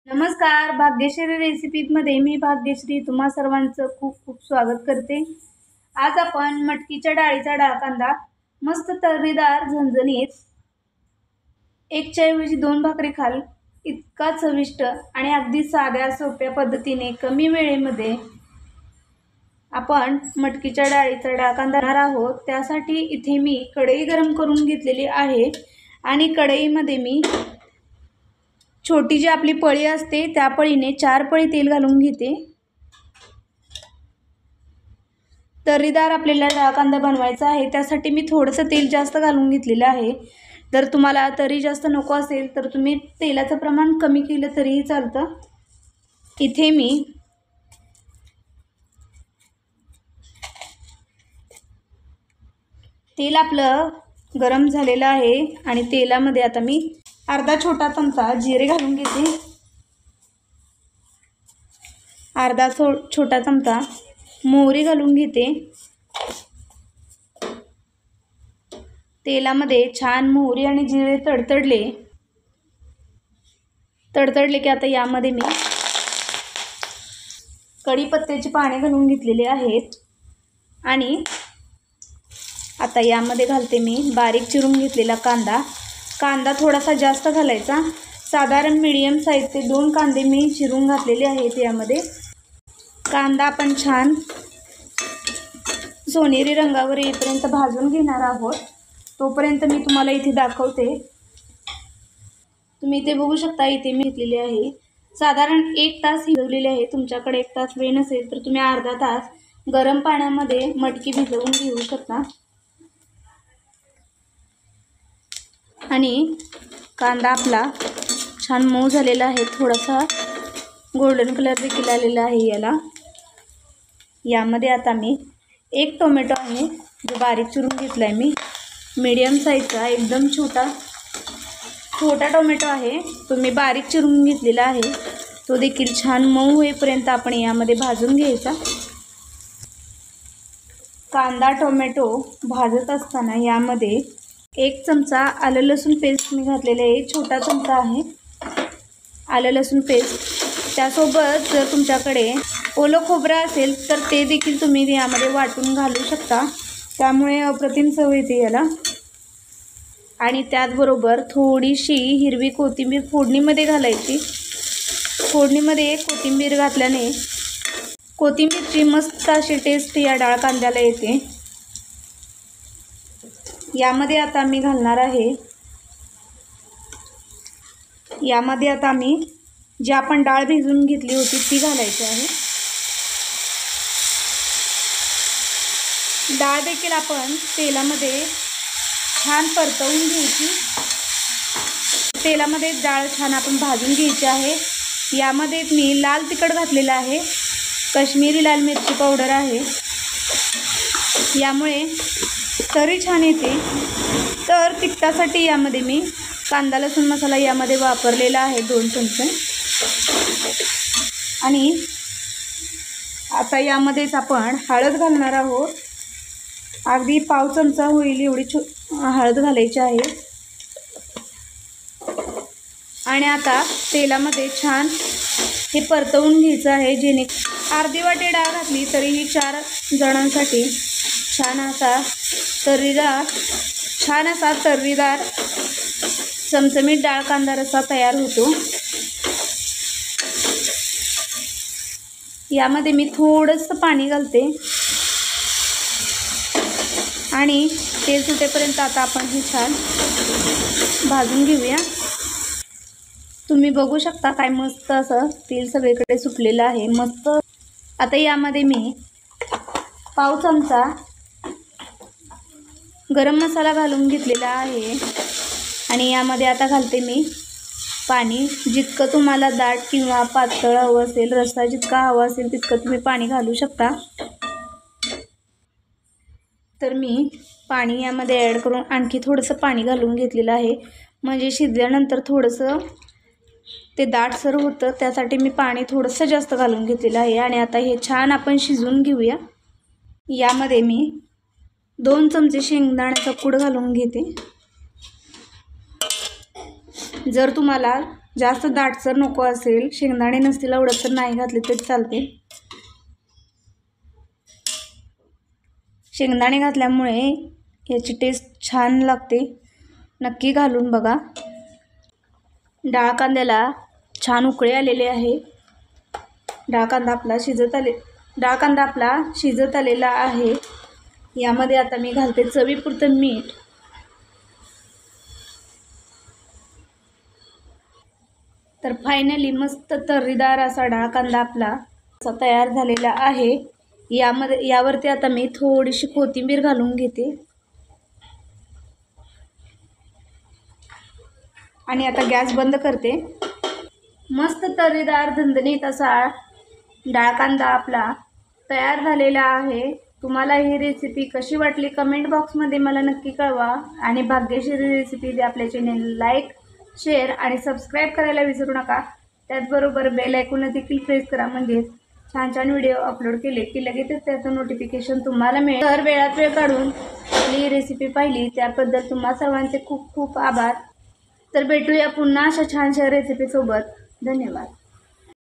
नमस्कार, भाग्यश्री रेसिपीमध्ये मी भाग्यश्री तुम्हा सर्वांचं खूप खूप स्वागत करते। आज आपण मटकीच्या डाळीचा डाळ कांदा मस्त तर्रीदार झणझणीत एक ऐवजी दोन भाकरी खाल इतका चविष्ट आणि अगदी साध्या सोप्या पद्धतीने कमी वेळेमध्ये आपण मटकीच्या डाळीचा डाळ कांदा करणार आहोत। त्यासाठी इथे मी कढई गरम करून घेतलेली आहे आणि कढईमध्ये मी छोटी जी आपली पळी असते त्या पळीने 4 पळी तेल घालून घेते। तर्रीदार आपल्याला डाळ कांदा बनवायचा आहे, त्यासाठी मी थोडंसं तेल जास्त घालून घेतलेलं आहे। जर तुम्हाला तरी जास्त नको असेल तर तुम्ही तेलाचं प्रमाण कमी केलं तरीही चालतं। इथे मी तेल आपलं गरम झालेलं आहे आणि तेलामध्ये आता मी अर्धा छोटा चमचा जिरे घालून घेते, अर्धा छोटा चमचा मोहरी घालून घेते। तेलामध्ये छान मोहरी आणि जिरे तडतडले की आता यामध्ये मी कढीपत्त्याची पाने घालून घेतलेली आहेत आणि आता यामध्ये घालते मी बारीक चिरून घेतलेला कांदा थोडासा जास्त घालायचा। साधारण मीडियम साईजचे 2 कांदे मी चिरून घातलेले आहेत। यामध्ये कांदा आपण छान सोनेरी रंगावर येईपर्यंत भाजून घेणार आहोत। तोपर्यंत मी तुम्हाला इथे दाखवते। तुम्ही इथे बघू शकता, इथे मी घेतलेली आहे साधारण 1 तास भिजवलेली आहे। तुमच्याकडे 1 तास वेळ नसेल तर तुम्ही अर्धा तास गरम पाण्यामध्ये मटकी भिजवून घेऊ शकता। आणि कांदा आपला छान मऊ झालेला आहे, थोडासा गोल्डन कलर देखील आलेला आहे याला। यामध्ये आता मी 1 टोमॅटो आहे जो बारीक चिरून घेतला आहे मी, मीडियम साईजचा एकदम छोटा टोमॅटो आहे तो मी बारीक चिरून घेतलेला आहे। तो देखील छान मऊ होईपर्यंत आपण यामध्ये भाजून घ्यायचा। कांदा टोमॅटो भाजत असताना यामध्ये 1 चमचा आलं लसूण पेस्ट मी घातलेले आहे, छोटा चमचा आहे आलं लसूण पेस्ट। त्यासोबत जर तुमच्याकडे ओलं खोबरं असेल तर ते देखील तुम्ही यामध्ये वाटून घालू शकता, त्यामुळे अप्रतिम चव येते याला। आणि त्याचबरोबर थोडीशी हिरवी कोथिंबीर फोडणीमध्ये घालायची। फोडणीमध्ये कोथिंबीर घातल्याने कोथिंबीरची मस्त अशी टेस्ट या डाळ कांद्याला येते। यामध्ये आता मी घालणार आहे, यामध्ये आता मी जी आपण डाळ भिजवून घेतली होती ती घालायची आहे। डाळ देखील आपण तेलामध्ये छान परतवून घ्यायची। तेलामध्ये डाळ छान आपण भाजून घ्यायची आहे। यामध्ये मी लाल तिखट घातलेलं आहे, काश्मीरी लाल मिरची पावडर आहे, यामुळे तरी छान येते। तर तिखटासाठी यामध्ये मी कांदा लसूण मसाला यामध्ये वापरलेला आहे 2 चमचे। आणि आता यामध्येच आपण हळद घालणार आहोत, अगदी पाव चमचा होईल एवढी हळद घालायची आहे। आणि आता तेलामध्ये छान हे परतवून घ्यायचं आहे, जेणे अर्धी वाटी डाळ घातली तरीही 4 जणांसाठी छान असा तर्रीदार चमचमीत डाळ कांदा रस्सा तयार होतो। यामध्ये मी थोडंसं पाणी घालते आणि तेल सुटेपर्यंत आता आपण हे छान भाजून घेऊया। तुम्ही बघू शकता काय मस्त असं तेल सगळीकडे सुटलेलं आहे मस्त। आता यामध्ये मी पाव चमचा गरम मसाला घालून घेतलेला आहे आणि यामध्ये आता घालते मी पाणी। जितकं तुम्हाला दाट किंवा पातळ हवं असेल, रस्सा जितका हवा असेल तितकं तुम्ही पाणी घालू शकता। तर मी पाणी यामध्ये ॲड करून आणखी थोडंसं पाणी घालून घेतलेलं आहे, म्हणजे शिजल्यानंतर थोडंसं ते दाटसर होतं, त्यासाठी मी पाणी थोडंसं जास्त घालून घेतलेलं आहे। आणि आता हे छान आपण शिजवून घेऊया। यामध्ये मी 2 चमचे शेंगदाण्याचा कूट घालून घेते। जर तुम्हाला जास्त दाटसर नको असेल, शेंगदाणे नसतील आवडत तर नाही घातले तरी चालते. शेंगदाणे घातल्यामुळे याची टेस्ट छान लागते. नक्की घालून बघा. डाळ कांद्याला छान उकळी आलेली आहे. डाळ कांदा आपला शिजत आलेला आहे. यामध्ये आता मी घालते चवीपुरतं मीठ. तर फायनली मस्त तर्रीदार असा डाळ कांदा आपला तयार झालेला आहे. यावरती आता मी थोडीशी कोथिंबीर घालून घेते आणि आता गॅस बंद करते. मस्त तर्रीदार झणझणीत असा डाळ कांदा आपला तयार झालेला आहे. तुम्हाला ही रेसिपी कशी वाटली कमेंट बॉक्समध्ये मला नक्की कळवा. आणि भाग्यश्री रेसिपी आपल्या चॅनेल लाईक, शेअर आणि सबस्क्राईब करायला विसरू नका. त्याचबरोबर बेल आयकॉन देखील प्रेस करा, म्हणजे छान छान व्हिडिओ अपलोड केले की लगेचच त्याचं नोटिफिकेशन तुम्हाला मिळेल. तर वेळात वेळ काढून आपली रेसिपी पाहिली त्याबद्दल तुम्हा सर्वांचे खूप खूप आभार. तर भेटूया पुन्हा अशा छानशा रेसिपीसोबत. धन्यवाद.